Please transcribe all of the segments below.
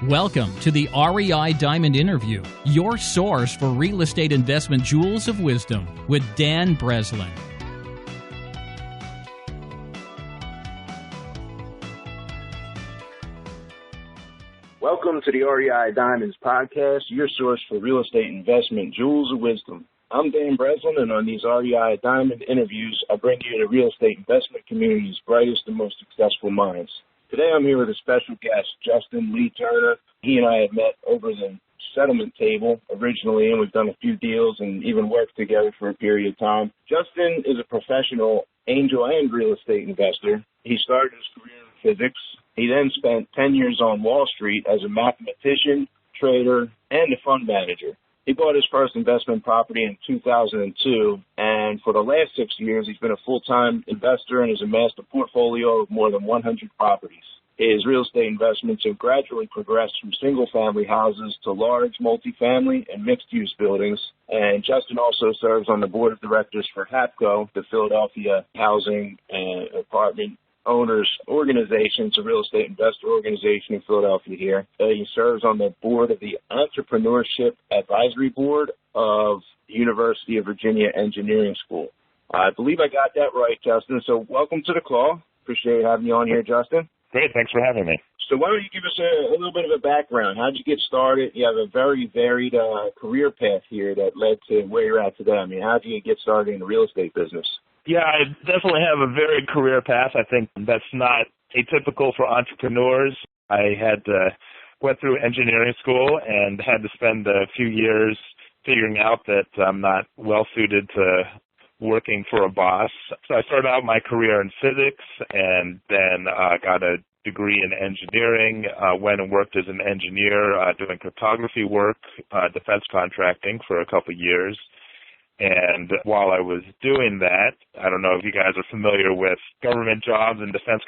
Welcome to the REI Diamond Interview, your source for real estate investment jewels of wisdom with Dan Breslin. Welcome to the REI Diamonds podcast, your source for real estate investment jewels of wisdom. I'm Dan Breslin, and on these REI Diamond interviews, I bring you the real estate investment community's brightest and most successful minds. Today I'm here with a special guest, Justin Lee Turner. He and I had met over the settlement table originally, and we've done a few deals and even worked together for a period of time. Justin is a professional angel and real estate investor. He started his career in physics. He then spent 10 years on Wall Street as a mathematician, trader, and a fund manager. He bought his first investment property in 2002, and for the last 6 years, he's been a full-time investor and has amassed a portfolio of more than 100 properties. His real estate investments have gradually progressed from single-family houses to large multifamily and mixed-use buildings, and Justin also serves on the board of directors for HAPCO, the Philadelphia Housing and Apartment Owners Organization. It's a real estate investor organization in Philadelphia here. He serves on the board of the Entrepreneurship Advisory Board of the University of Virginia Engineering School. I believe I got that right, Justin. So welcome to the call. Appreciate having you on here, Justin. Great. Thanks for having me. So why don't you give us a little bit of a background? How did you get started? You have a very varied career path here that led to where you're at today. I mean, how did you get started in the real estate business? Yeah, I definitely have a varied career path. I think that's not atypical for entrepreneurs. I went through engineering school and had to spend a few years figuring out that I'm not well suited to working for a boss. So I started out my career in physics and then got a degree in engineering, went and worked as an engineer doing cryptography work, defense contracting for a couple of years. And while I was doing that, I don't know if you guys are familiar with government jobs and defense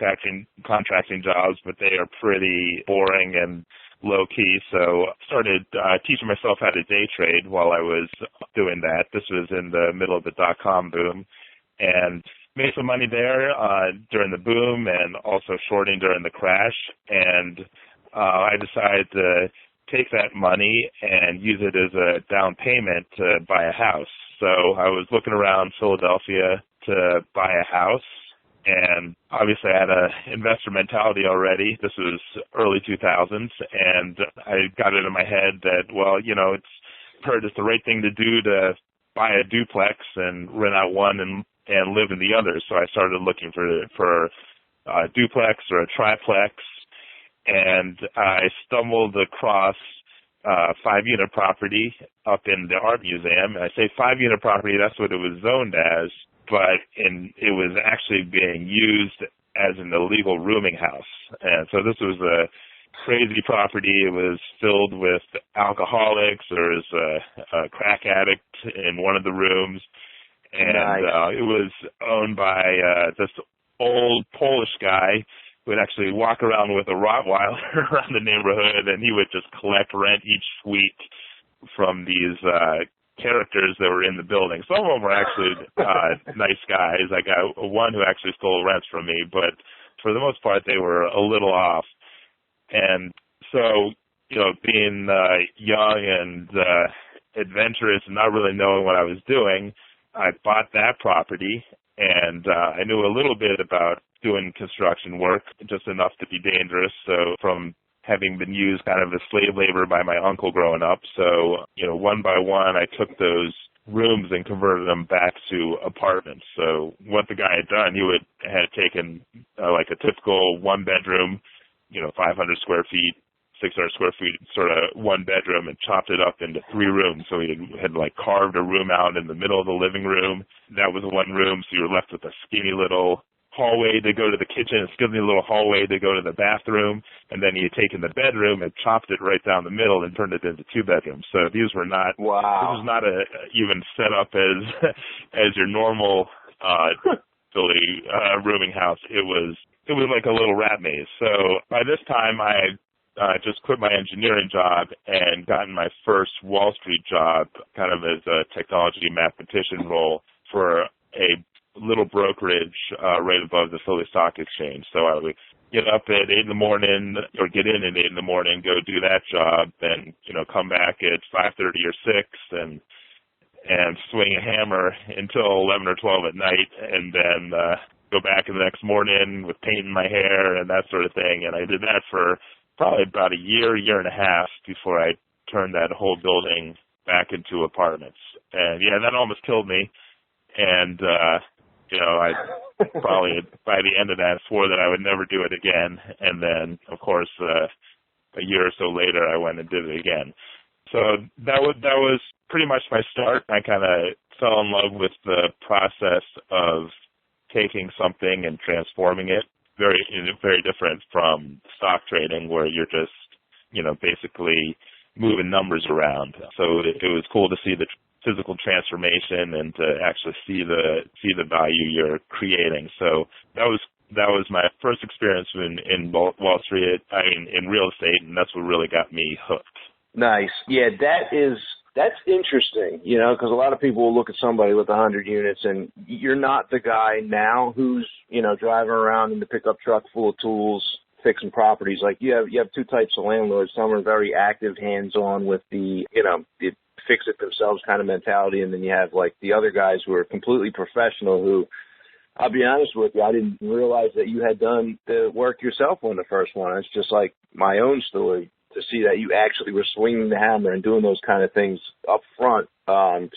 contracting jobs, but they are pretty boring and low-key. So I started teaching myself how to day trade while I was doing that. This was in the middle of the dot-com boom. And made some money there during the boom and also shorting during the crash. And I decided to take that money and use it as a down payment to buy a house. So I was looking around Philadelphia to buy a house, and obviously I had an investor mentality already. This was early 2000s, and I got it in my head that, well, you know, it's the right thing to do to buy a duplex and rent out one and live in the other. So I started looking for a duplex or a triplex, and I stumbled across 5-unit property up in the art museum. And I say 5-unit property, that's what it was zoned as, but it was actually being used as an illegal rooming house. And so this was a crazy property. It was filled with alcoholics. There was a crack addict in one of the rooms. And nice. It was owned by this old Polish guy who would actually walk around with a Rottweiler around the neighborhood, and he would just collect rent each week from these characters that were in the building. Some of them were actually nice guys. I got one who actually stole rents from me, but for the most part, they were a little off. And so, you know, being young and adventurous and not really knowing what I was doing, I bought that property, and I knew a little bit about doing construction work, just enough to be dangerous. So from having been used kind of as slave labor by my uncle growing up. So, you know, one by one, I took those rooms and converted them back to apartments. So what the guy had done, had taken like a typical one-bedroom, you know, 500 square feet, 600 square feet, sort of one bedroom, and chopped it up into 3 rooms. So he had like carved a room out in the middle of the living room. That was one room, so you were left with a skinny little hallway to go to the kitchen, a skinny little hallway to go to the bathroom, and then he had taken the bedroom and chopped it right down the middle and turned it into 2 bedrooms. So these were not, wow. This was not even set up as your normal Philly rooming house. It was like a little rat maze. So by this time I just quit my engineering job and gotten my first Wall Street job kind of as a technology mathematician role for a little brokerage right above the Philly Stock Exchange. So I would get up at 8 in the morning or get in at 8 in the morning, go do that job, then, come back at 5:30 or 6 and swing a hammer until 11 or 12 at night, and then go back in the next morning with paint in my hair and that sort of thing. And I did that for probably about a year and a half before I turned that whole building back into apartments. And yeah, that almost killed me. And, I probably by the end of that swore that I would never do it again. And then, of course, a year or so later, I went and did it again. So that was pretty much my start. I kind of fell in love with the process of taking something and transforming it. Very different from stock trading, where you're just, basically moving numbers around. So it was cool to see the physical transformation and to actually see the value you're creating. So that was my first experience in Wall Street, in real estate, and that's what really got me hooked. Nice. Yeah, that's interesting, because a lot of people will look at somebody with 100 units, and you're not the guy now who's, driving around in the pickup truck full of tools, fixing properties. Like you have two types of landlords. Some are very active, hands-on with the fix it themselves kind of mentality, and then you have like the other guys who are completely professional who, I'll be honest with you, I didn't realize that you had done the work yourself on the first one. It's just like my own story to see that you actually were swinging the hammer and doing those kind of things up front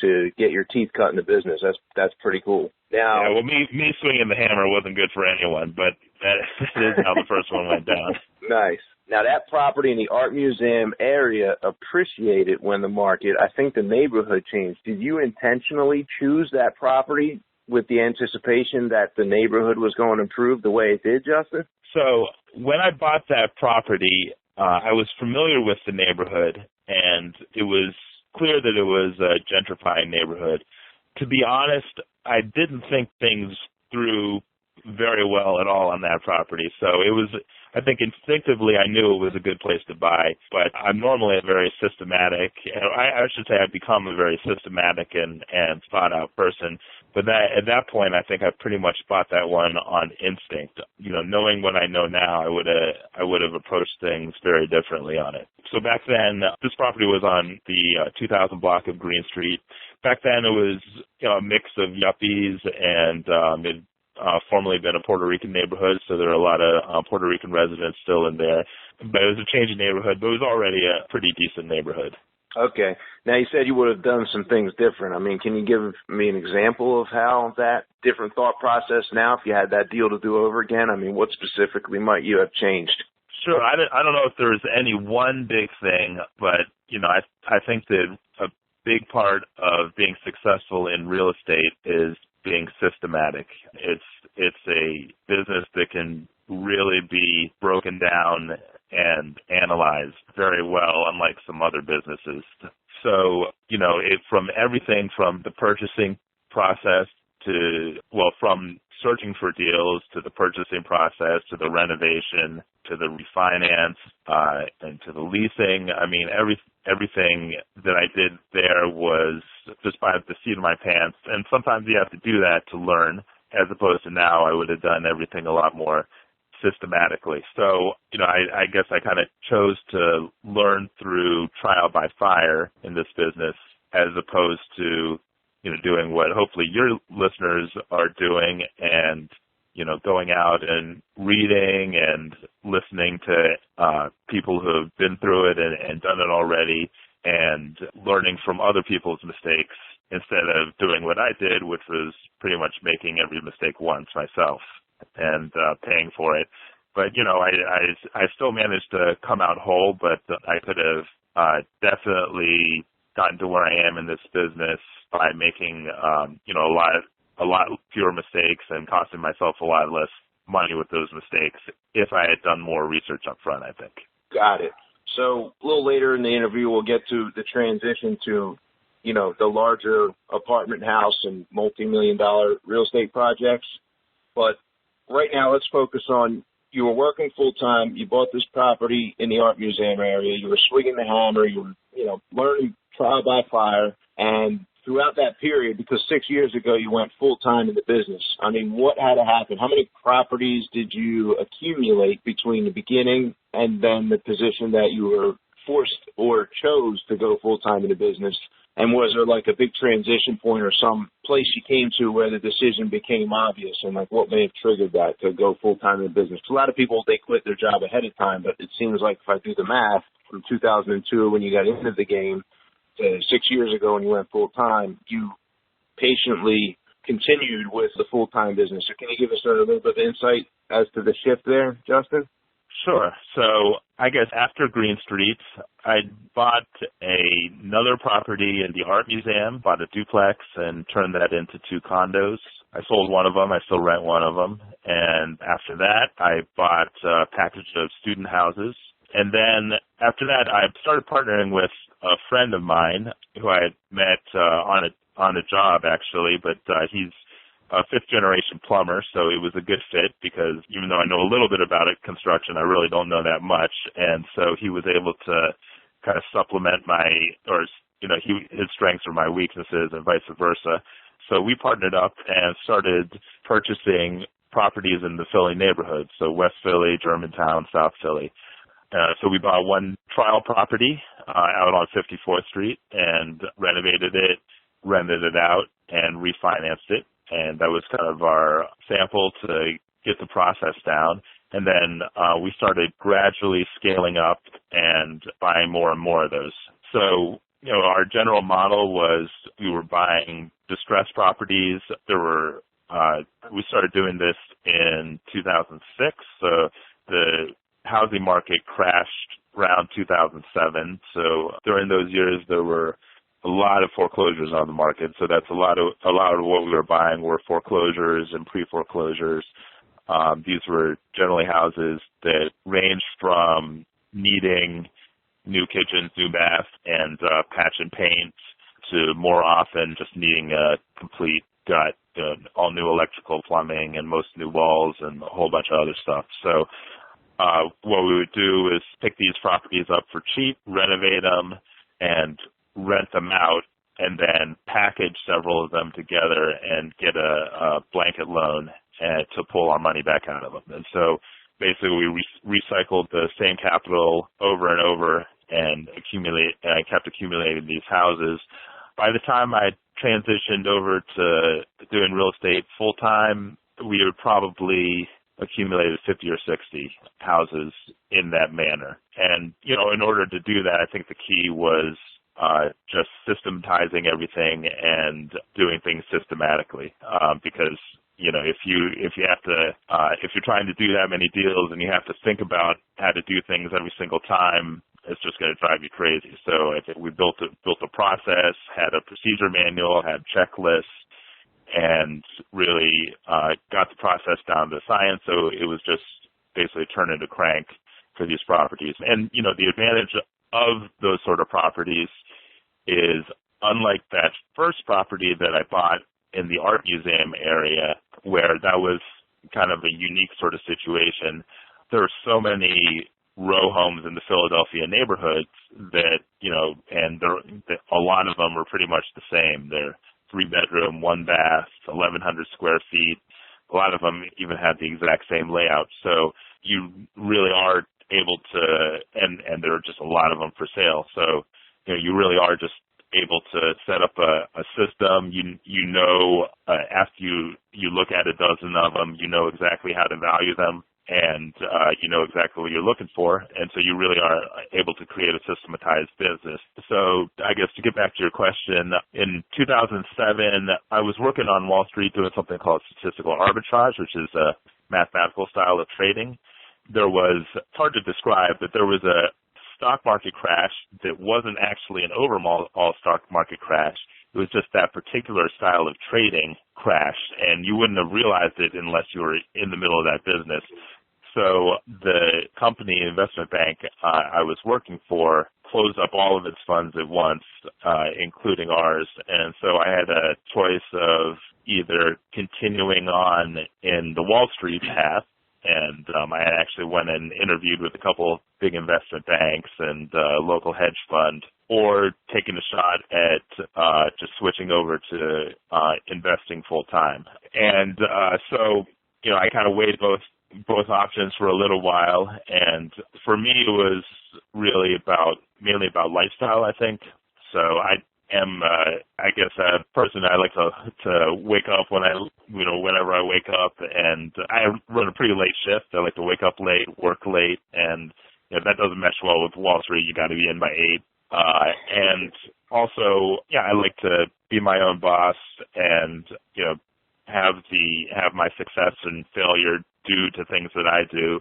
to get your teeth cut in the business. That's pretty cool. Now, yeah, well, me swinging the hammer wasn't good for anyone, but that is how the first one went down. Nice. Now, that property in the Art Museum area appreciated when the market, I think the neighborhood changed. Did you intentionally choose that property with the anticipation that the neighborhood was going to improve the way it did, Justin? So when I bought that property, I was familiar with the neighborhood, and it was clear that it was a gentrifying neighborhood. To be honest, I didn't think things through very well at all on that property. So I think instinctively I knew it was a good place to buy, but I'm normally a very systematic, I should say I've become a very systematic and thought out person. But at that point, I think I pretty much bought that one on instinct. Knowing what I know now, I would have approached things very differently on it. So back then, this property was on the 2000 block of Green Street. Back then, it was a mix of yuppies, and it formerly been a Puerto Rican neighborhood, so there are a lot of Puerto Rican residents still in there. But it was a changing neighborhood, but it was already a pretty decent neighborhood. Okay. Now, you said you would have done some things different. I mean, can you give me an example of how that different thought process now, if you had that deal to do over again? I mean, what specifically might you have changed? Sure. I don't know if there's any one big thing, but, I think that a big part of being successful in real estate is being systematic. It's a business that can really be broken down and analyzed very well, unlike some other businesses. So, from everything from the purchasing process from searching for deals to the purchasing process to the renovation to the refinance and to the leasing. I mean, everything that I did there was just by the seat of my pants. And sometimes you have to do that to learn, as opposed to now I would have done everything a lot more systematically. So, I guess I kind of chose to learn through trial by fire in this business, as opposed to, doing what hopefully your listeners are doing and, going out and reading and listening to people who have been through it and done it already, and learning from other people's mistakes instead of doing what I did, which was pretty much making every mistake once myself and paying for it. But, I still managed to come out whole, but I could have definitely gotten to where I am in this business by making, a lot fewer mistakes and costing myself a lot less money with those mistakes if I had done more research up front, I think. Got it. So a little later in the interview, we'll get to the transition to, the larger apartment house and multi-million-dollar real estate projects. But right now, let's focus on, you were working full-time, you bought this property in the Art Museum area, you were swinging the hammer, you were, learning trial by fire, and throughout that period, because 6 years ago you went full-time in the business, I mean, what had to happen? How many properties did you accumulate between the beginning and then the position that you were forced or chose to go full-time in the business? And was there like a big transition point or some place you came to where the decision became obvious, and like what may have triggered that to go full-time in business? A lot of people, they quit their job ahead of time, but it seems like if I do the math, from 2002 when you got into the game to 6 years ago when you went full-time, you patiently continued with the full-time business. So can you give us a little bit of insight as to the shift there, Justin? Sure. So I guess after Green Street, I bought another property in the art museum, bought a duplex, and turned that into 2 condos. I sold one of them. I still rent one of them. And after that, I bought a package of student houses. And then after that, I started partnering with a friend of mine who I had met on a job, actually, but he's a 5th-generation plumber, so it was a good fit because even though I know a little bit about it, construction, I really don't know that much. And so he was able to kind of supplement his strengths or my weaknesses and vice versa. So we partnered up and started purchasing properties in the Philly neighborhood, so West Philly, Germantown, South Philly. So we bought one trial property out on 54th Street and renovated it, rented it out, and refinanced it. And that was kind of our sample to get the process down. And then we started gradually scaling up and buying more and more of those. So, our general model was we were buying distressed properties. We started doing this in 2006. So the housing market crashed around 2007. So during those years, there were a lot of foreclosures on the market. So that's a lot of what we were buying were foreclosures and pre-foreclosures. These were generally houses that ranged from needing new kitchens, new baths, and patch and paint to more often just needing a complete gut, all new electrical, plumbing, and most new walls and a whole bunch of other stuff. So what we would do is pick these properties up for cheap, renovate them, and rent them out, and then package several of them together and get a blanket loan to pull our money back out of them. And so basically we recycled the same capital over and over and I kept accumulating these houses. By the time I transitioned over to doing real estate full-time, we had probably accumulated 50 or 60 houses in that manner. And, in order to do that, I think the key was just systematizing everything and doing things systematically. Because, if you're trying to do that many deals and you have to think about how to do things every single time, it's just going to drive you crazy. So I think we built a process, had a procedure manual, had checklists, and really got the process down to science. So it was just basically turning to crank for these properties. And, the advantage of those sort of properties is, unlike that first property that I bought in the art museum area, where that was kind of a unique sort of situation, there are so many row homes in the Philadelphia neighborhoods that, and a lot of them are pretty much the same. They're 3-bedroom, 1-bath, 1,100 square feet. A lot of them even have the exact same layout. So you really are able to, and there are just a lot of them for sale. So, you really are just able to set up a system. After you look at a dozen of them, you know exactly how to value them, and you know exactly what you're looking for. And so you really are able to create a systematized business. So I guess to get back to your question, in 2007, I was working on Wall Street doing something called Statistical Arbitrage, which is a mathematical style of trading. It's hard to describe, but there was a stock market crash that wasn't actually an overall stock market crash. It was just that particular style of trading crashed, and you wouldn't have realized it unless you were in the middle of that business. So the company, investment bank I was working for, closed up all of its funds at once, including ours. And so I had a choice of either continuing on in the Wall Street path, and I actually went and interviewed with a couple big investment banks and a local hedge fund or taking a shot at just switching over to investing full time. And so, I kind of weighed both options for a little while, and for me it was really mainly about lifestyle, I think. So I am, I guess, a person I like to wake up whenever I wake up, and I run a pretty late shift. I like to wake up late, work late, and that doesn't mesh well with Wall Street. You got to be in by 8. And also, I like to be my own boss and, have my success and failure due to things that I do,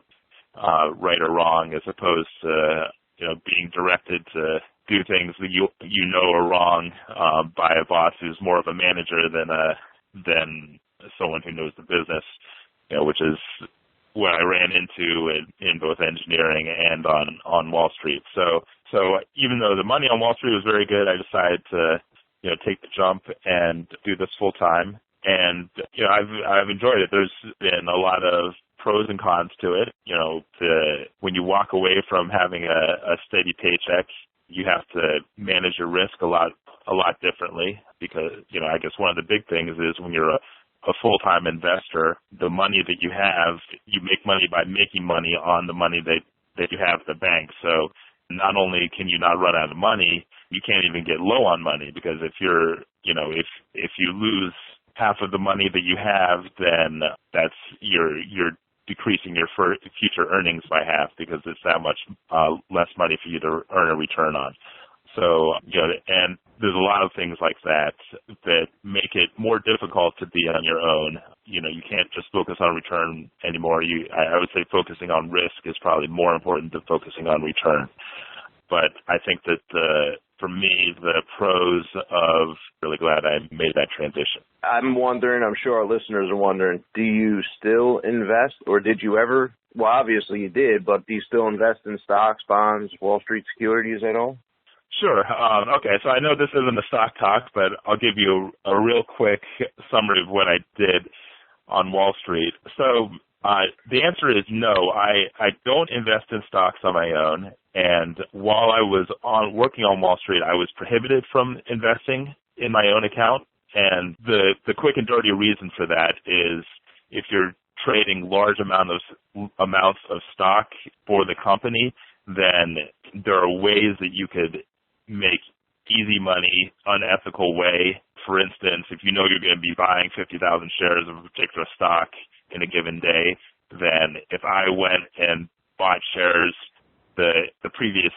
right or wrong, as opposed to, being directed to do things that you know are wrong, by a boss who's more of a manager than someone who knows the business, which is what I ran into in both engineering and on Wall Street. So even though the money on Wall Street was very good, I decided to, take the jump and do this full time. And, I've enjoyed it. There's been a lot of pros and cons to it. When you walk away from having a steady paycheck, you have to manage your risk a lot differently, because, I guess one of the big things is when you're a full-time investor, the money that you have, you make money by making money on the money that you have at the bank. So not only can you not run out of money, you can't even get low on money, because if you're, if you lose half of the money that you have, then that's you're decreasing your future earnings by half, because it's that much less money for you to earn a return on. So, and there's a lot of things like that make it more difficult to be on your own. You can't just focus on return anymore. I would say focusing on risk is probably more important than focusing on return. But I think that for me, the pros of really glad I made that transition. I'm wondering, I'm sure our listeners are wondering, do you still invest, or did you ever? Well, obviously you did, but do you still invest in stocks, bonds, Wall Street securities at all? Sure. Okay, so I know this isn't a stock talk, but I'll give you a real quick summary of what I did on Wall Street. So the answer is no. I don't invest in stocks on my own, and while I was working on Wall Street, I was prohibited from investing in my own account. And the quick and dirty reason for that is if you're trading large amounts of stock for the company, then there are ways that you could make easy money, unethical way. For instance, if you know you're going to be buying 50,000 shares of a particular stock in a given day, then if I went and bought shares the previous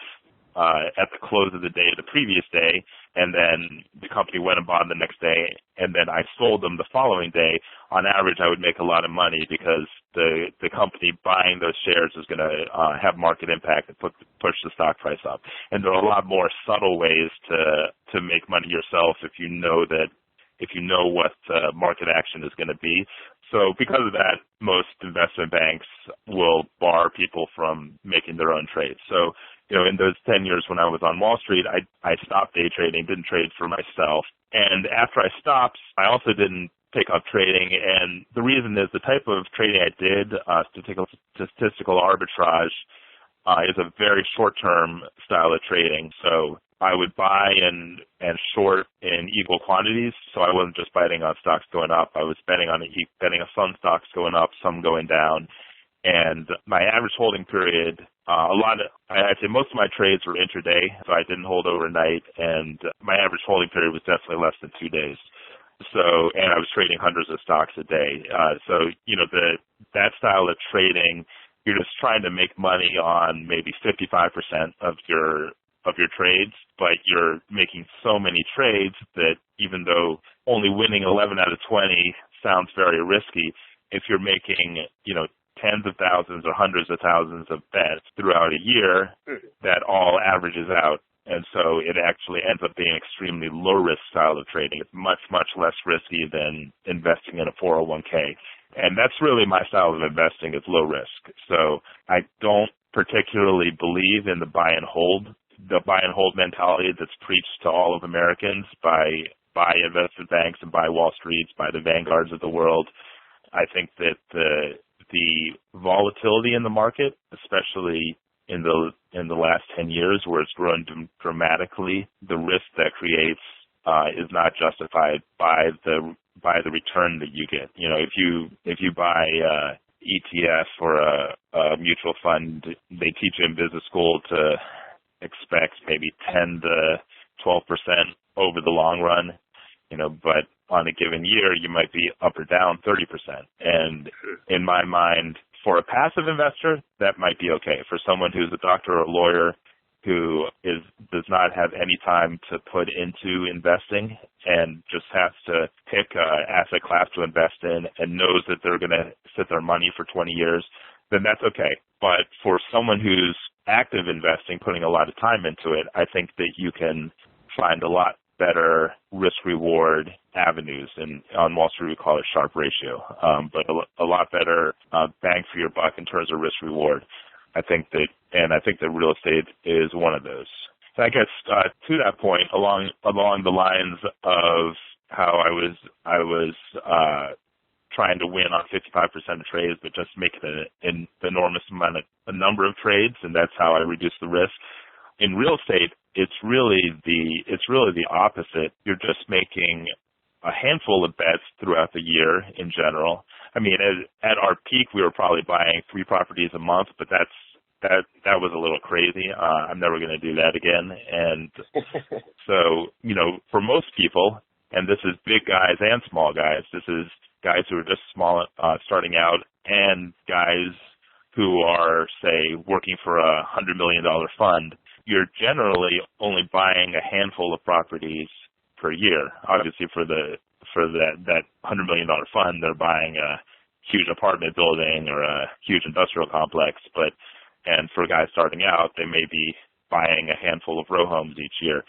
at the close of the day the previous day, and then the company went and bought them the next day, and then I sold them the following day, on average I would make a lot of money, because the company buying those shares is going to have market impact and push the stock price up. And there are a lot more subtle ways to make money yourself if you know what market action is going to be. So because of that, most investment banks will bar people from making their own trades. So, in those 10 years when I was on Wall Street, I stopped day trading, didn't trade for myself. And after I stopped, I also didn't pick up trading. And the reason is the type of trading I did, statistical arbitrage, is a very short-term style of trading. So I would buy and short in equal quantities. So I wasn't just betting on stocks going up. I was betting on some stocks going up, some going down. And my average holding period, I'd say most of my trades were intraday, so I didn't hold overnight. And my average holding period was definitely less than 2 days. So, and I was trading hundreds of stocks a day. That style of trading, you're just trying to make money on maybe 55% of your trades, but you're making so many trades that even though only winning 11 out of 20 sounds very risky, if you're making, tens of thousands or hundreds of thousands of bets throughout a year, that all averages out. And so it actually ends up being extremely low-risk style of trading. It's much, much less risky than investing in a 401k. And that's really my style of investing, is low risk. So I don't particularly believe in the buy and hold mentality that's preached to all of Americans by investment banks and by Wall Street, by the Vanguards of the world. I think that the volatility in the market, especially in the in the last 10 years where it's grown dramatically, the risk that creates is not justified by the return that you get. You know, if you buy ETF or a mutual fund, they teach you in business school to expect maybe 10 to 12% over the long run, you know, but on a given year, you might be up or down 30%. And in my mind, for a passive investor, that might be okay. For someone who's a doctor or a lawyer who does not have any time to put into investing and just has to pick an asset class to invest in and knows that they're going to sit their money for 20 years, then that's okay. But for someone who's active investing, putting a lot of time into it, I think that you can find a lot better risk-reward avenues, and on Wall Street we call it Sharpe ratio, but a lot better bang for your buck in terms of risk-reward. I think that real estate is one of those. So I guess to that point, along the lines of how I was trying to win on 55% of trades, but just making an enormous number of trades, and that's how I reduce the risk. In real estate, it's really the opposite. You're just making a handful of bets throughout the year in general. I mean, at our peak, we were probably buying 3 properties a month, but that was a little crazy. I'm never going to do that again. And so, you know, for most people, and this is big guys and small guys, this is guys who are just small, starting out, and guys who are, say, working for a $100 million fund, you're generally only buying a handful of properties per year. Obviously, for that $100 million fund, they're buying a huge apartment building or a huge industrial complex. And for guys starting out, they may be buying a handful of row homes each year.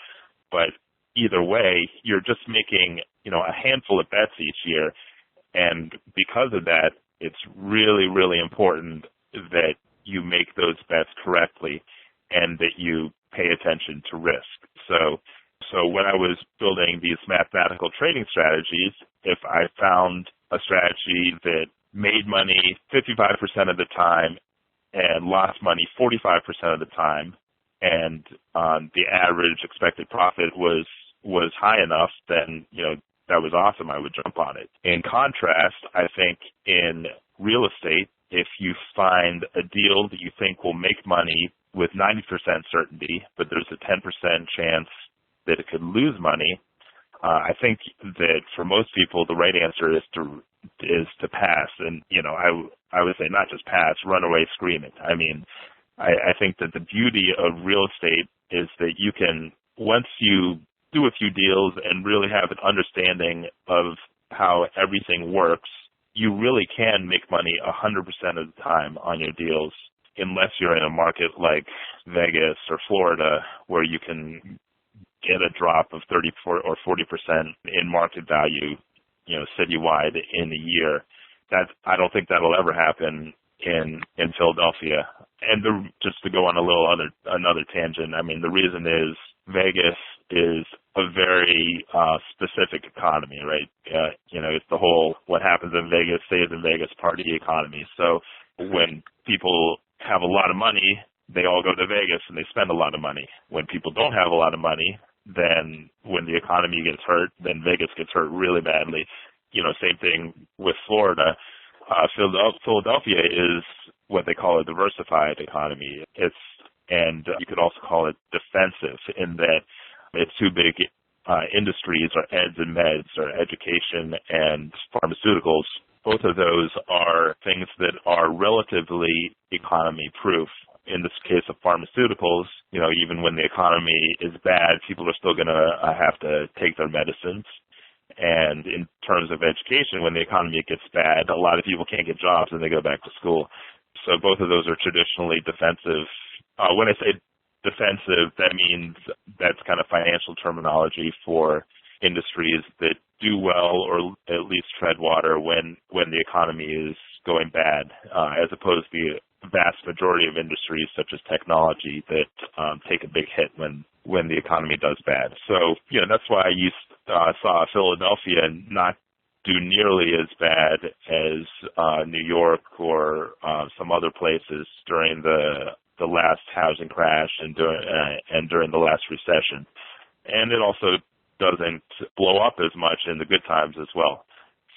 But either way, you're just making, you know, a handful of bets each year. And because of that, it's really, really important that you make those bets correctly and that you pay attention to risk. So when I was building these mathematical trading strategies, if I found a strategy that made money 55% of the time and lost money 45% of the time, and the average expected profit was high enough, then, you know, that was awesome. I would jump on it. In contrast, I think in real estate, if you find a deal that you think will make money with 90% certainty, but there's a 10% chance that it could lose money, I think that for most people, the right answer is to pass. And, you know, I would say not just pass, run away screaming. I mean, I think that the beauty of real estate is that you can, once you do a few deals and really have an understanding of how everything works, you really can make money 100% of the time on your deals, unless you're in a market like Vegas or Florida where you can get a drop of 30 or 40% in market value, you know, citywide in a year. I don't think that'll ever happen in Philadelphia. And just to go on another tangent, I mean, the reason is Vegas is a very specific economy, right? You know, it's the whole what happens in Vegas stays in Vegas party economy. So when people have a lot of money, they all go to Vegas and they spend a lot of money. When people don't have a lot of money, then when the economy gets hurt, then Vegas gets hurt really badly. You know, same thing with Florida. Philadelphia is what they call a diversified economy. And you could also call it defensive in that its two big industries are eds and meds, or education and pharmaceuticals. Both of those are things that are relatively economy proof. In this case of pharmaceuticals, you know, even when the economy is bad, people are still going to have to take their medicines. And in terms of education, when the economy gets bad, a lot of people can't get jobs and they go back to school. So both of those are traditionally defensive. When I say defensive, that means that's kind of financial terminology for industries that do well or at least tread water when the economy is going bad, as opposed to the vast majority of industries such as technology that take a big hit when the economy does bad. So, you know, that's why you saw Philadelphia not do nearly as bad as New York or some other places during the the last housing crash and during the last recession. And it also doesn't blow up as much in the good times as well.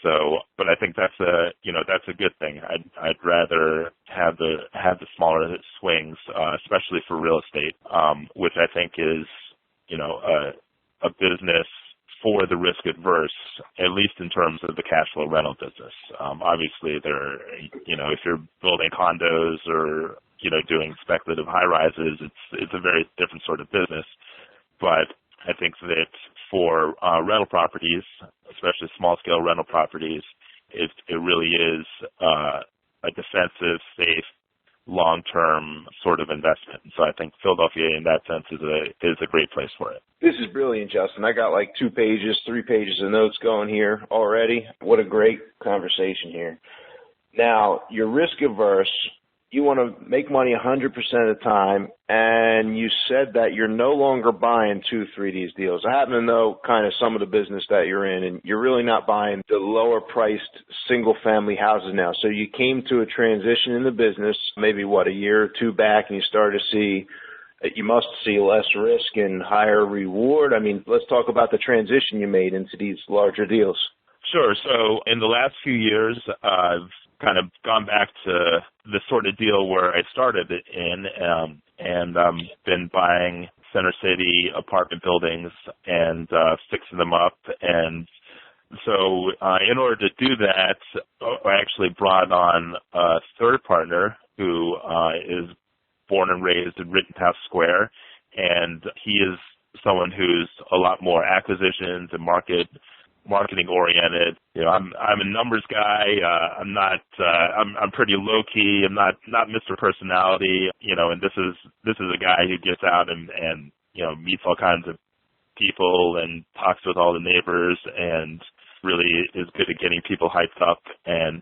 So, but I think that's a good thing. I'd rather have the smaller swings, especially for real estate, which I think is, a business for the risk adverse, at least in terms of the cash flow rental business. Obviously, if you're building condos or doing speculative high rises, it's a very different sort of business. But I think that for rental properties, especially small-scale rental properties, it really is a defensive, safe, long-term sort of investment. So I think Philadelphia, in that sense, is a great place for it. This is brilliant, Justin. I got like 2 pages, 3 pages of notes going here already. What a great conversation here. Now, you're risk averse. You want to make money 100% of the time, and you said that you're no longer buying 2-3 these deals. I happen to know kind of some of the business that you're in, and you're really not buying the lower-priced single-family houses now. So you came to a transition in the business, maybe, a year or two back, and you started to see that you must see less risk and higher reward. I mean, let's talk about the transition you made into these larger deals. Sure. So in the last few years, I've kind of gone back to the sort of deal where I started it in, and been buying center city apartment buildings and fixing them up. And so in order to do that, I actually brought on a third partner who is born and raised in Rittenhouse Square, and he is someone who's a lot more acquisitions and marketing oriented. I'm a numbers guy. I'm pretty low key. I'm not Mr. Personality. And this is a guy who gets out and meets all kinds of people and talks with all the neighbors and really is good at getting people hyped up and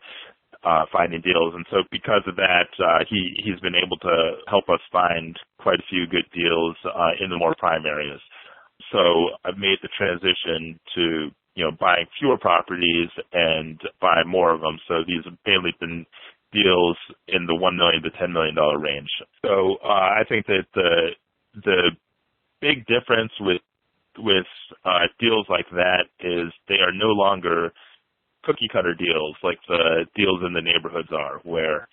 finding deals. And so because of that, he's been able to help us find quite a few good deals in the more prime areas. So I've made the transition to buying fewer properties and buying more of them. So these have mainly been deals in the $1 million to $10 million range. So I think that the big difference with deals like that is they are no longer cookie cutter deals like the deals in the neighborhoods are, where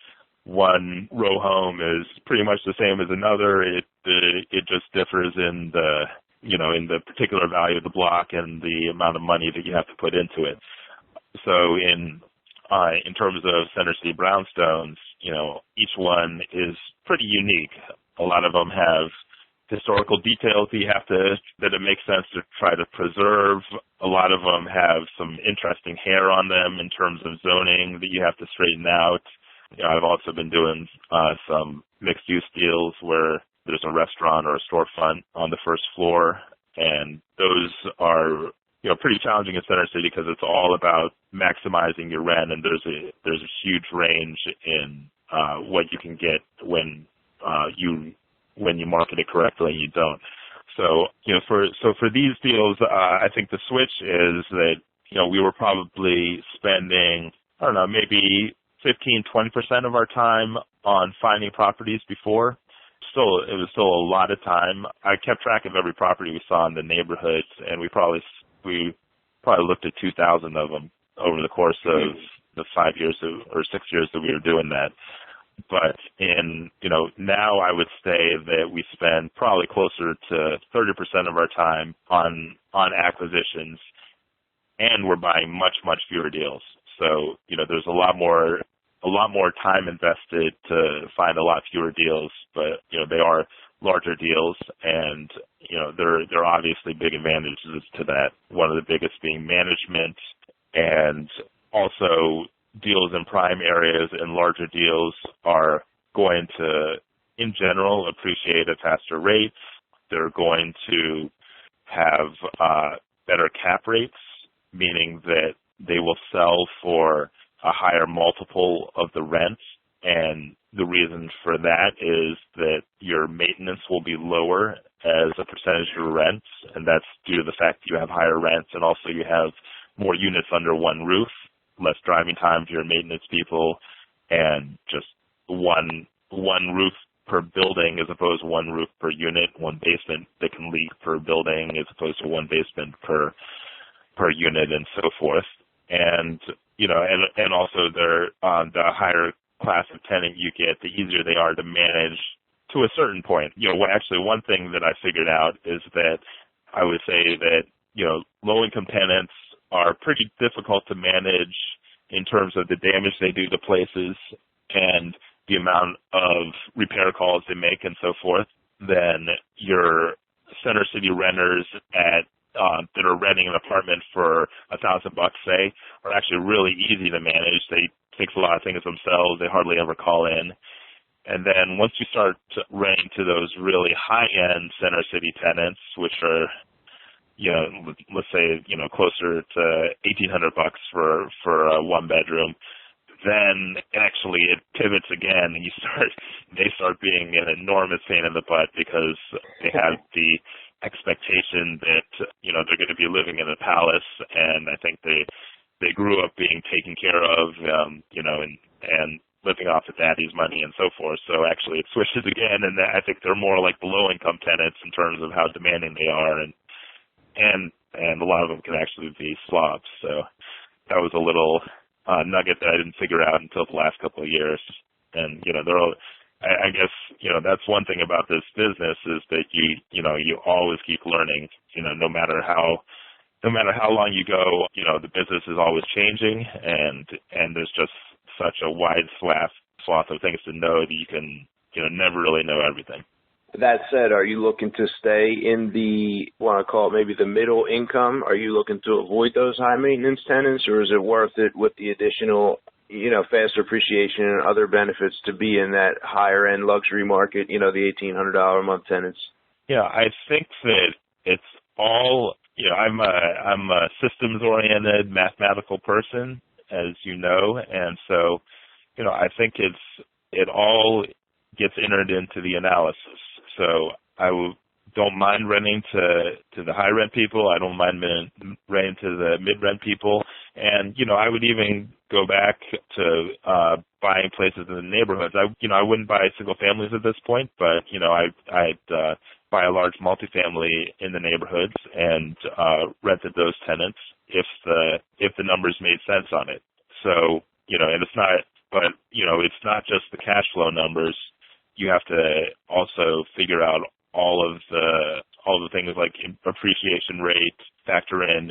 one row home is pretty much the same as another. It just differs in the particular value of the block and the amount of money that you have to put into it. So in terms of Center City brownstones, each one is pretty unique. A lot of them have historical details that it makes sense to try to preserve. A lot of them have some interesting hair on them in terms of zoning that you have to straighten out. I've also been doing some mixed-use deals where there's a restaurant or a storefront on the first floor, and those are pretty challenging in Center City because it's all about maximizing your rent, and there's a huge range in what you can get when you market it correctly and you don't. So for these deals, I think the switch is that we were probably spending, I don't know, maybe 15-20% of our time on finding properties before. It was still a lot of time. I kept track of every property we saw in the neighborhoods, and we probably looked at 2,000 of them over the course of the 5 years or 6 years that we were doing that. But now I would say that we spend probably closer to 30% of our time on acquisitions, and we're buying much, much fewer deals. So, there's a lot more time invested to find a lot fewer deals, but they are larger deals, and there are obviously big advantages to that. One of the biggest being management, and also deals in prime areas and larger deals are going to, in general, appreciate at faster rates. They're going to have better cap rates, meaning that they will sell for a higher multiple of the rent, and the reason for that is that your maintenance will be lower as a percentage of your rents, and that's due to the fact that you have higher rents, and also you have more units under one roof, less driving time to your maintenance people, and just one roof per building as opposed to one roof per unit, one basement that can leak per building as opposed to one basement per unit, and so forth. And and also the higher class of tenant you get, the easier they are to manage to a certain point. Actually, one thing that I figured out is that I would say that low-income tenants are pretty difficult to manage in terms of the damage they do to places and the amount of repair calls they make and so forth than your center city renters that are renting an apartment for $1,000, say, are actually really easy to manage. They fix a lot of things themselves. They hardly ever call in. And then once you start renting to those really high-end center city tenants, which are let's say, closer to $1,800 for a one bedroom, then actually it pivots again and they start being an enormous pain in the butt because they have the expectation that, they're going to be living in a palace, and I think they grew up being taken care of, and living off of daddy's money and so forth. So actually it switches again, and I think they're more like the low income tenants in terms of how demanding they are, and a lot of them can actually be slobs. So that was a little nugget that I didn't figure out until the last couple of years. And I guess that's one thing about this business is that you always keep learning. No matter how long you go, the business is always changing, and there's just such a wide swath of things to know that you can never really know everything. That said, are you looking to stay in the, want to call it maybe the middle income? Are you looking to avoid those high maintenance tenants, or is it worth it with the additional, faster appreciation and other benefits to be in that higher end luxury market, the $1,800 a month tenants? Yeah, I think that it's all, I'm a systems oriented mathematical person, as you know, and so, I think it all gets entered into the analysis. So I don't mind renting to the high rent people. I don't mind renting to the mid rent people. And, I would even go back to buying places in the neighborhoods. I wouldn't buy single families at this point, but, I'd buy a large multifamily in the neighborhoods and rented those tenants if the numbers made sense on it. So, and it's not just the cash flow numbers. You have to also figure out all of the things like appreciation rate, factor in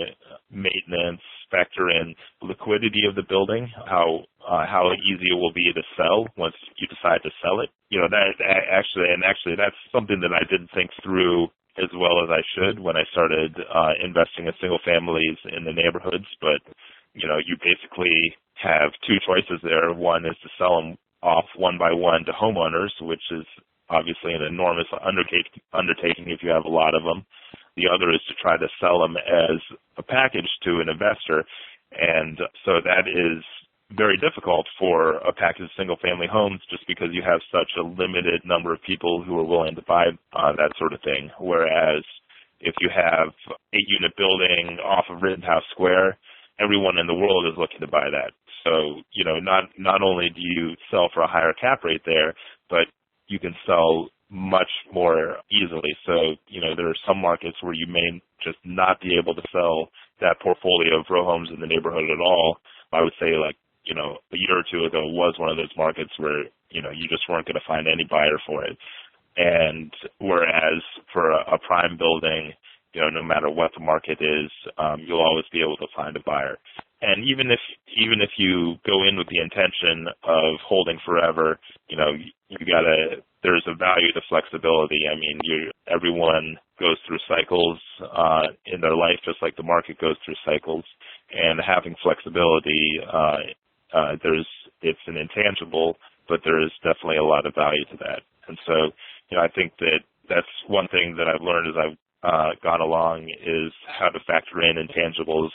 maintenance, factor in liquidity of the building, how easy it will be to sell once you decide to sell it. Actually that's something that I didn't think through as well as I should when I started investing in single families in the neighborhoods. But you basically have two choices there. One is to sell them off one by one to homeowners, which is obviously an enormous undertaking if you have a lot of them. The other is to try to sell them as a package to an investor. And so that is very difficult for a package of single-family homes just because you have such a limited number of people who are willing to buy that sort of thing. Whereas if you have 8-unit building off of Rittenhouse Square, everyone in the world is looking to buy that. So, not only do you sell for a higher cap rate there, but you can sell much more easily. So, there are some markets where you may just not be able to sell that portfolio of row homes in the neighborhood at all. I would say a year or two ago was one of those markets where, you just weren't going to find any buyer for it. And whereas for a prime building, no matter what the market is, you'll always be able to find a buyer. And even if you go in with the intention of holding forever, there's a value to flexibility. I mean, everyone goes through cycles in their life, just like the market goes through cycles. And having flexibility, it's an intangible, but there is definitely a lot of value to that. And so, I think that's one thing that I've learned as I've gone along is how to factor in intangibles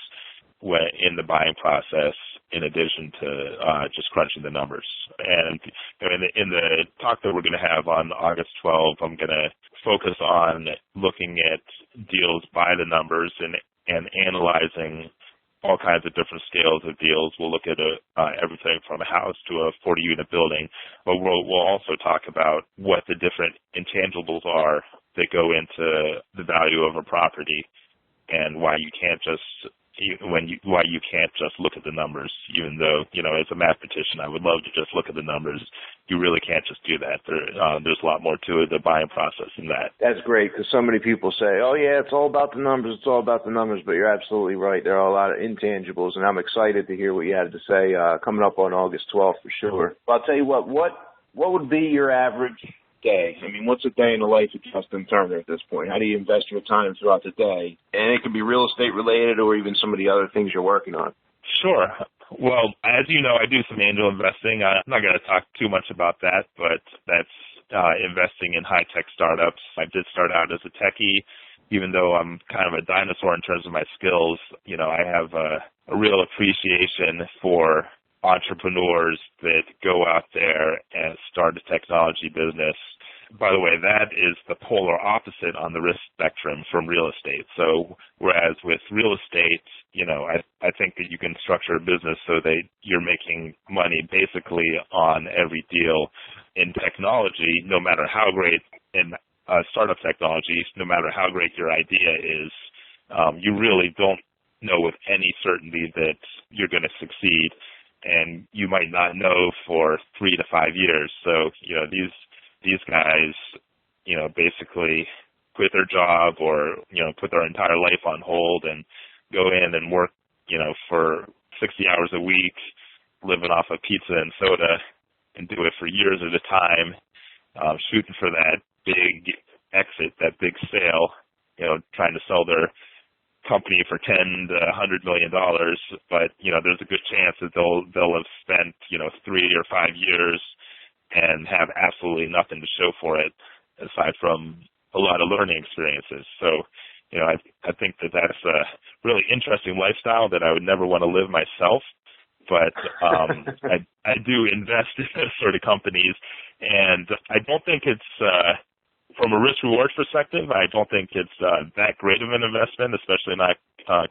in the buying process, in addition to just crunching the numbers. And in the talk that we're going to have on August 12th, I'm going to focus on looking at deals by the numbers and analyzing all kinds of different scales of deals. We'll look at everything from a house to a 40-unit building, but we'll also talk about what the different intangibles are that go into the value of a property, and why you can't just look at the numbers. Even though, as a mathematician, I would love to just look at the numbers. You really can't just do that. There's a lot more to it, the buying process than that. That's great, because so many people say, oh, yeah, it's all about the numbers, but you're absolutely right. There are a lot of intangibles, and I'm excited to hear what you had to say coming up on August 12th for sure. But I'll tell you what would be your average day? I mean, what's a day in the life of Justin Turner at this point? How do you invest your time throughout the day? And it can be real estate related or even some of the other things you're working on. Sure. Well, as you know, I do some angel investing. I'm not going to talk too much about that, but that's investing in high-tech startups. I did start out as a techie. Even though I'm kind of a dinosaur in terms of my skills, I have a real appreciation for entrepreneurs that go out there and start a technology business. By the way, that is the polar opposite on the risk spectrum from real estate. So whereas with real estate, I think that you can structure a business so that you're making money basically on every deal. In technology, no matter how great in startup technology, no matter how great your idea is, you really don't know with any certainty that you're going to succeed. And you might not know for 3 to 5 years. So, these guys, basically quit their job or, put their entire life on hold and go in and work, for 60 hours a week, living off of pizza and soda, and do it for years at a time, shooting for that big exit, that big sale, trying to sell their company for $10 to $100 million, but there's a good chance that they'll have spent 3 or 5 years and have absolutely nothing to show for it aside from a lot of learning experiences. So I think that that's a really interesting lifestyle that I would never want to live myself, but I do invest in those sort of companies, and I don't think it's from a risk-reward perspective, I don't think it's that great of an investment, especially not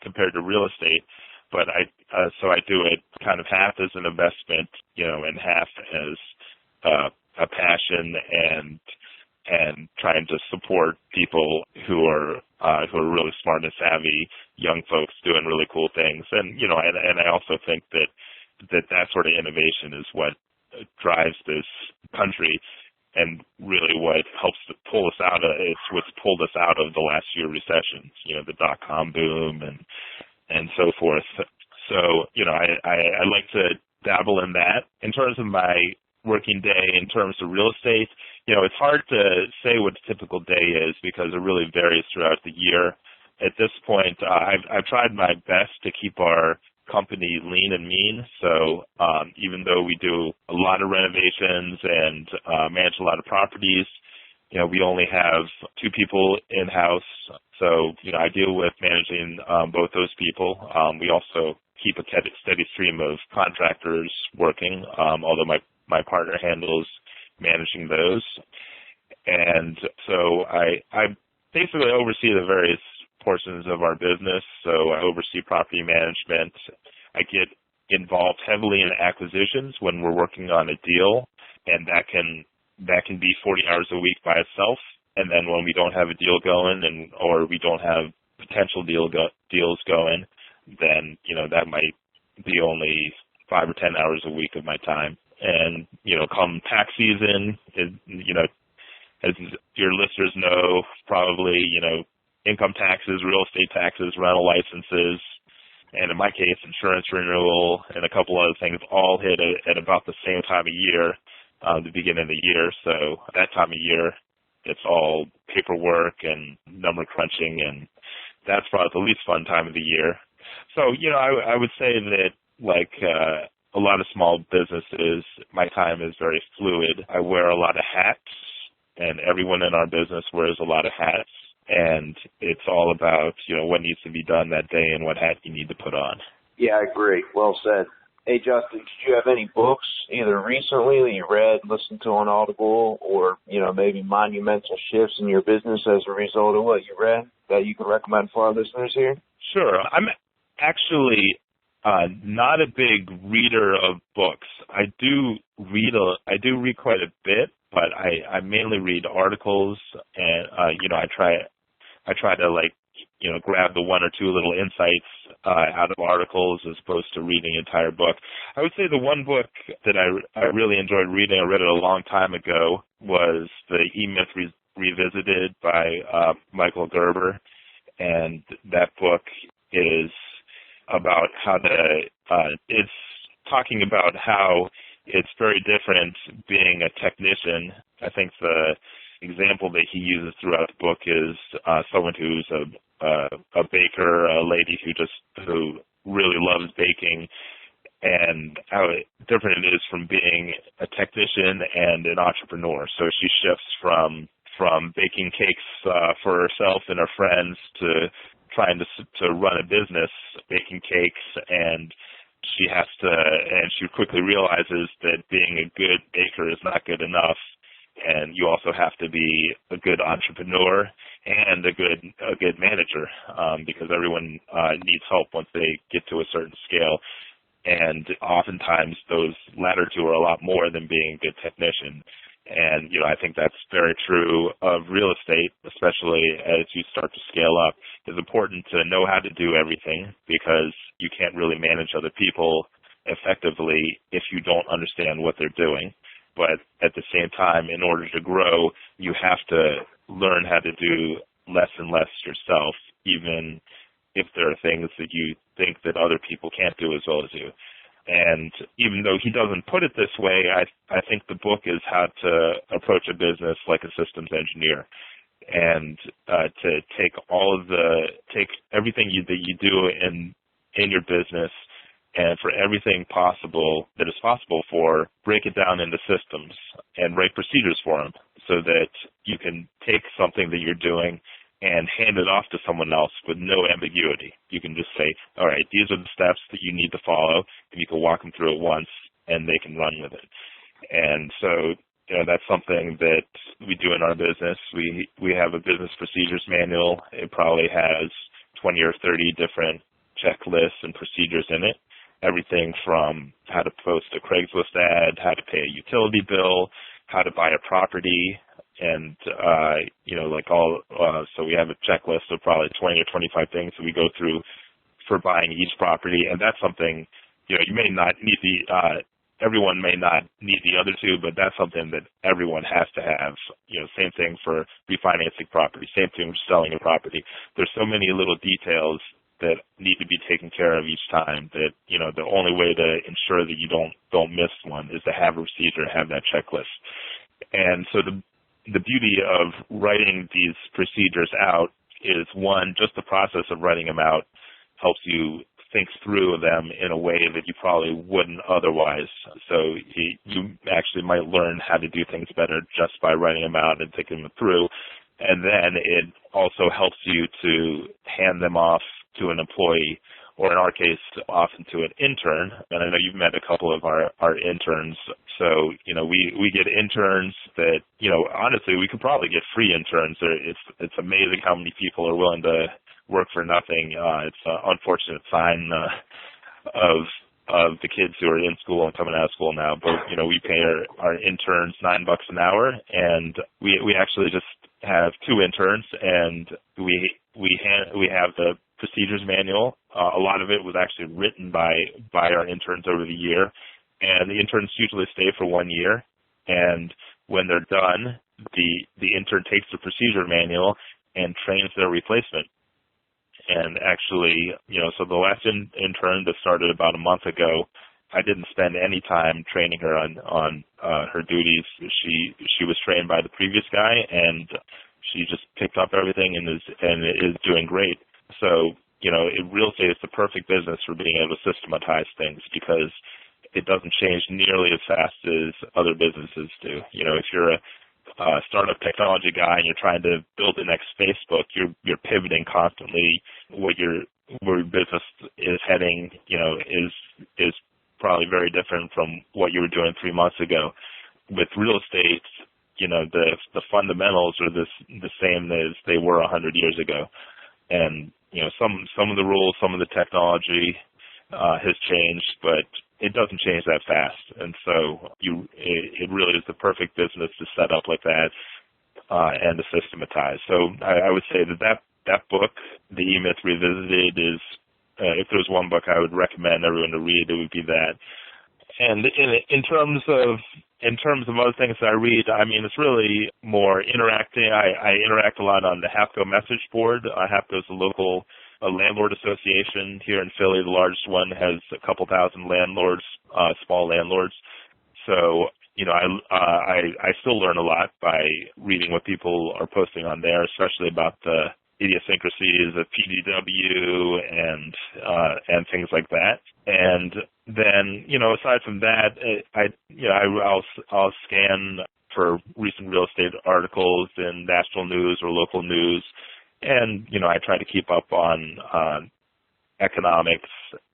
compared to real estate. But so I do it kind of half as an investment, and half as a passion and trying to support people who are really smart and savvy, young folks doing really cool things. And and I also think that sort of innovation is what drives this country. And really what helps to pull us out of it's what's pulled us out of the last few recessions, the dot-com boom and so forth. So, I like to dabble in that. In terms of my working day, in terms of real estate, it's hard to say what a typical day is because it really varies throughout the year. At this point, I've tried my best to keep our company lean and mean. So even though we do a lot of renovations and manage a lot of properties, we only have 2 people in-house. So, I deal with managing both those people. We also keep a steady stream of contractors working, although my partner handles managing those. And so I basically oversee the various portions of our business. So I oversee property management. I get involved heavily in acquisitions when we're working on a deal, and that can be 40 hours a week by itself. And then when we don't have a deal going or we don't have potential deals going, then that might be only 5 or 10 hours a week of my time. And come tax season, as your listeners know, probably income taxes, real estate taxes, rental licenses, and in my case, insurance renewal and a couple other things all hit at about the same time of year, the beginning of the year. So that time of year, it's all paperwork and number crunching, and that's probably the least fun time of the year. So, I would say that like a lot of small businesses, my time is very fluid. I wear a lot of hats, and everyone in our business wears a lot of hats. And it's all about, what needs to be done that day and what hat you need to put on. Yeah, I agree. Well said. Hey, Justin, did you have any books either recently that you read, listened to on Audible, or, maybe monumental shifts in your business as a result of what you read that you could recommend for our listeners here? Sure. I'm actually not a big reader of books. I do read quite a bit, but I mainly read articles, and I try to grab the one or two little insights out of articles as opposed to reading an entire book. I would say the one book that I really enjoyed reading, I read it a long time ago, was the E-Myth Revisited by Michael Gerber, and that book is about it's talking about how it's very different being a technician. I think the example that he uses throughout the book is someone who's a baker, a lady who really loves baking, and how different it is from being a technician and an entrepreneur. So she shifts from baking cakes for herself and her friends to trying to run a business baking cakes, and she quickly realizes that being a good baker is not good enough, and you also have to be a good entrepreneur and a good manager, because everyone needs help once they get to a certain scale, and oftentimes those latter two are a lot more than being a good technician. And, I think that's very true of real estate, especially as you start to scale up. It's important to know how to do everything, because you can't really manage other people effectively if you don't understand what they're doing. But at the same time, in order to grow, you have to learn how to do less and less yourself, even if there are things that you think that other people can't do as well as you. And even though he doesn't put it this way, I think the book is how to approach a business like a systems engineer, and to take everything that you do in your business, and for everything possible that is possible break it down into systems and write procedures for them, so that you can take something that you're doing and hand it off to someone else with no ambiguity. You can just say, all right, these are the steps that you need to follow, and you can walk them through it once, and they can run with it. And so, that's something that we do in our business. We have a business procedures manual. It probably has 20 or 30 different checklists and procedures in it. Everything from how to post a Craigslist ad, how to pay a utility bill, how to buy a property, and so we have a checklist of probably 20 or 25 things that we go through for buying each property, and that's something you may not need everyone may not need the other two, but that's something that everyone has to have. Same thing for refinancing property, same thing for selling a property. There's so many little details that need to be taken care of each time that the only way to ensure that you don't miss one is to have a procedure, have that checklist. And so the beauty of writing these procedures out is, one, just the process of writing them out helps you think through them in a way that you probably wouldn't otherwise. So you actually might learn how to do things better just by writing them out and thinking them through. And then it also helps you to hand them off to an employee, or in our case, often to an intern. And I know you've met a couple of our interns. So, we get interns that, honestly, we could probably get free interns. It's amazing how many people are willing to work for nothing. It's an unfortunate sign of the kids who are in school and coming out of school now. But, we pay our interns $9 an hour, and we actually just have two interns, and we have the procedures manual. A lot of it was actually written by our interns over the year, and the interns usually stay for 1 year, and when they're done, the intern takes the procedure manual and trains their replacement. And actually, so the last intern that started about a month ago, I didn't spend any time training her on her duties. She was trained by the previous guy, and she just picked up everything and is doing great. So, real estate is the perfect business for being able to systematize things, because it doesn't change nearly as fast as other businesses do. If you're a startup technology guy and you're trying to build the next Facebook, you're pivoting constantly. Where your business is heading, is probably very different from what you were doing 3 months ago. With real estate, the fundamentals are the same as they were 100 years ago. And some of the rules, some of the technology has changed, but it doesn't change that fast. And so it really is the perfect business to set up like that and to systematize. So I would say that book, The E-Myth Revisited, is if there's one book I would recommend everyone to read, it would be that. And in terms of other things that I read, I mean, it's really more interacting. I interact a lot on the HAPCO message board. HAPCO is a landlord association here in Philly. The largest one has a couple thousand landlords, small landlords. So, I still learn a lot by reading what people are posting on there, especially about the idiosyncrasies of PDW and things like that. And then, aside from that, I'll scan for recent real estate articles in national news or local news, and I try to keep up on economics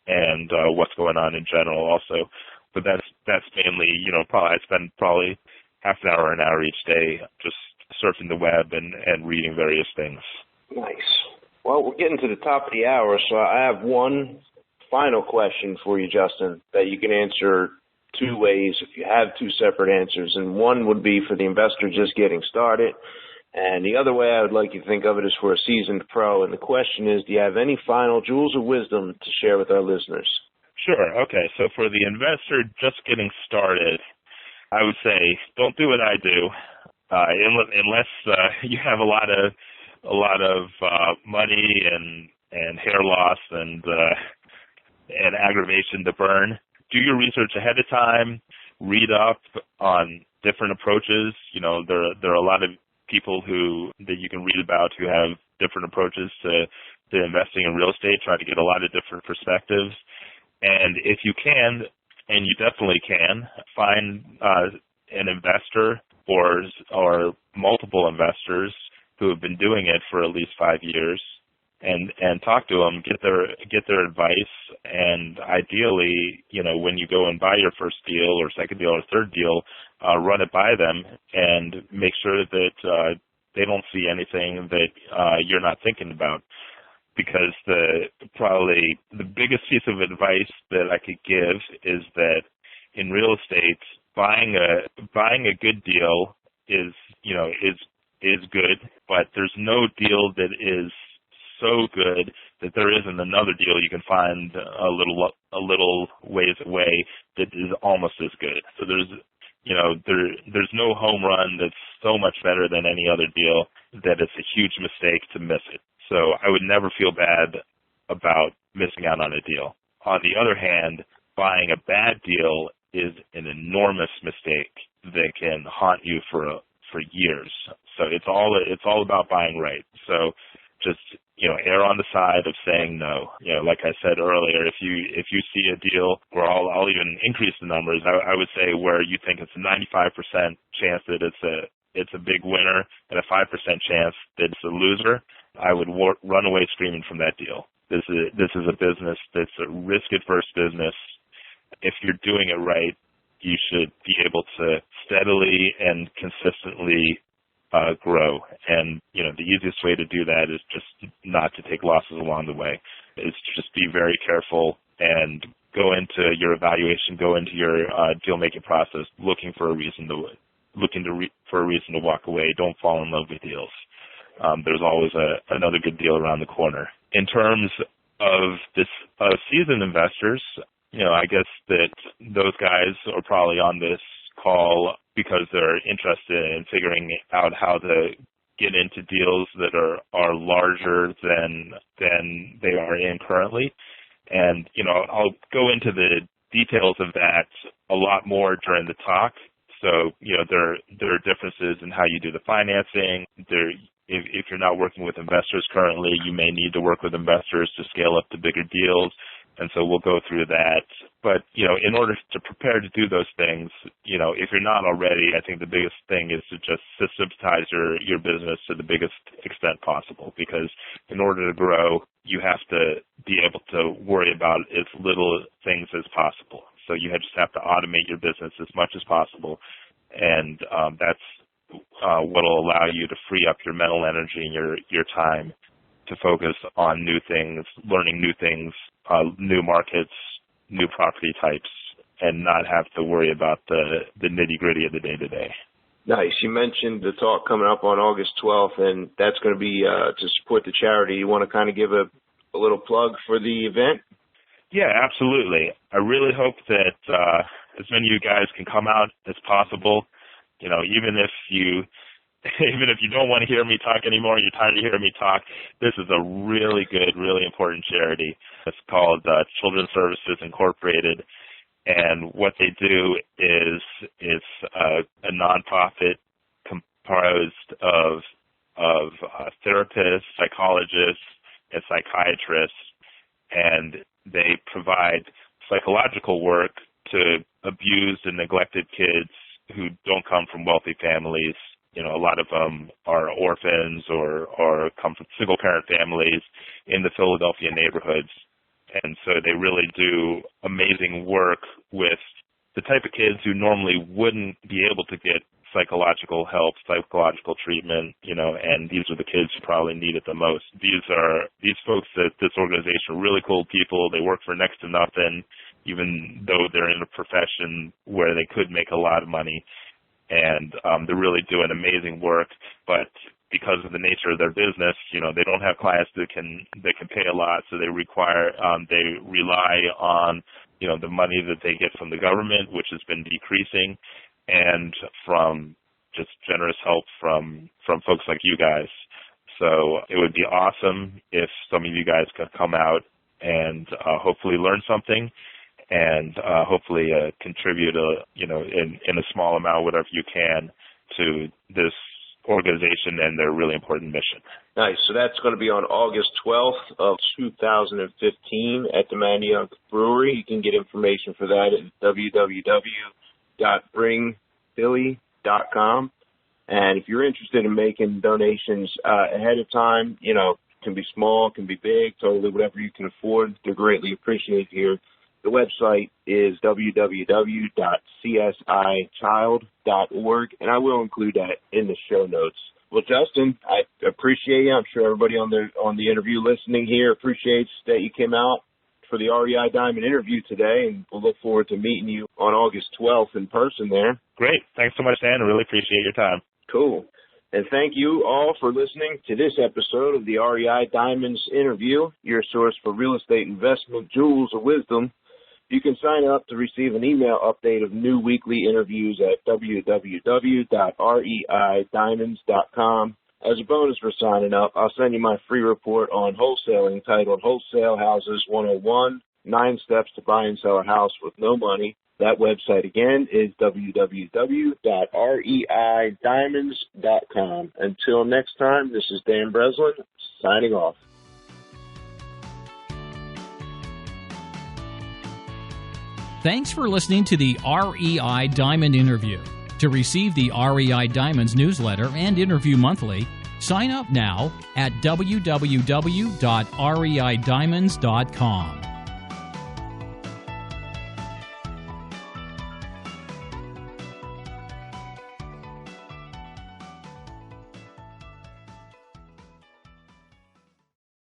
and what's going on in general also. But that's mainly, I spend probably half an hour or an hour each day just surfing the web and reading various things. Nice. Well, we're getting to the top of the hour, so I have one final question for you, Justin, that you can answer two ways if you have two separate answers. And one would be for the investor just getting started, and the other way I would like you to think of it is for a seasoned pro. And the question is, do you have any final jewels of wisdom to share with our listeners? Sure. Okay. So for the investor just getting started, I would say don't do what I do unless you have a lot of money and hair loss and aggravation to burn. Do your research ahead of time. Read up on different approaches. There are a lot of people that you can read about who have different approaches to investing in real estate. Try to get a lot of different perspectives. And if you can, and you definitely can, find an investor or multiple investors who have been doing it for at least 5 years, and talk to them, get their advice, and ideally, when you go and buy your first deal or second deal or third deal, run it by them and make sure that they don't see anything that you're not thinking about. Because probably the biggest piece of advice that I could give is that in real estate, buying a good deal is good, but there's no deal that is so good that there isn't another deal you can find a little ways away that is almost as good. So there's no home run that's so much better than any other deal that it's a huge mistake to miss it. So I would never feel bad about missing out on a deal. On the other hand, buying a bad deal is an enormous mistake that can haunt you for years. So it's all about buying right. So just err on the side of saying no. Like I said earlier, if you see a deal where I'll even increase the numbers, I would say where you think it's a 95% chance that it's a big winner and a 5% chance that it's a loser, I would run away screaming from that deal. This is a business that's a risk-averse business. If you're doing it right, you should be able to steadily and consistently grow. And the easiest way to do that is just not to take losses along the way. Is to just be very careful and go into your evaluation, go into your deal-making process looking for a reason to walk away. Don't fall in love with deals. There's always another good deal around the corner. In terms of seasoned investors, I guess that those guys are probably on this call because they're interested in figuring out how to get into deals that are larger than they are in currently. And, I'll go into the details of that a lot more during the talk. So, there are differences in how you do the financing. If you're not working with investors currently, you may need to work with investors to scale up to bigger deals. And so we'll go through that. But, in order to prepare to do those things, if you're not already, I think the biggest thing is to just systematize your business to the biggest extent possible. Because in order to grow, you have to be able to worry about as little things as possible. So you just have to automate your business as much as possible. And that's what will allow you to free up your mental energy and your time to focus on new things, learning new things, new markets, new property types, and not have to worry about the nitty-gritty of the day-to-day. Nice. You mentioned the talk coming up on August 12th, and that's going to be to support the charity. You want to kind of give a little plug for the event? Yeah, absolutely. I really hope that as many of you guys can come out as possible. You know, even if you don't want to hear me talk anymore, you're tired of hearing me talk, this is a really good, really important charity. It's called Children's Services Incorporated, and what they do is it's a nonprofit composed of therapists, psychologists, and psychiatrists, and they provide psychological work to abused and neglected kids who don't come from wealthy families. You know, a lot of them are orphans or come from single-parent families in the Philadelphia neighborhoods. And so they really do amazing work with the type of kids who normally wouldn't be able to get psychological help, psychological treatment, you know, and these are the kids who probably need it the most. These folks at this organization are really cool people. They work for next to nothing, even though they're in a profession where they could make a lot of money. And they're really doing amazing work, but because of the nature of their business, you know, they don't have clients that can pay a lot, so they rely on, you know, the money that they get from the government, which has been decreasing, and from just generous help from folks like you guys. So it would be awesome if some of you guys could come out and hopefully learn something, and hopefully contribute, in a small amount, whatever you can, to this organization and their really important mission. Nice. So that's going to be on August 12th of 2015 at the Manioc Brewery. You can get information for that at www.bringphilly.com. And if you're interested in making donations ahead of time, you know, can be small, can be big, totally whatever you can afford. They're greatly appreciated here. The website is www.csichild.org, and I will include that in the show notes. Well, Justin, I appreciate you. I'm sure everybody on the interview listening here appreciates that you came out for the REI Diamond interview today, and we'll look forward to meeting you on August 12th in person there. Great. Thanks so much, Dan. I really appreciate your time. Cool. And thank you all for listening to this episode of the REI Diamonds interview, your source for real estate investment jewels of wisdom. You can sign up to receive an email update of new weekly interviews at www.reidiamonds.com. As a bonus for signing up, I'll send you my free report on Wholesale entitled Wholesale Houses 101, 9 Steps to Buy and Sell a House with No Money. That website again is www.reidiamonds.com. Until next time, this is Dan Breslin signing off. Thanks for listening to the REI Diamond Interview. To receive the REI Diamonds newsletter and interview monthly, sign up now at www.reidiamonds.com.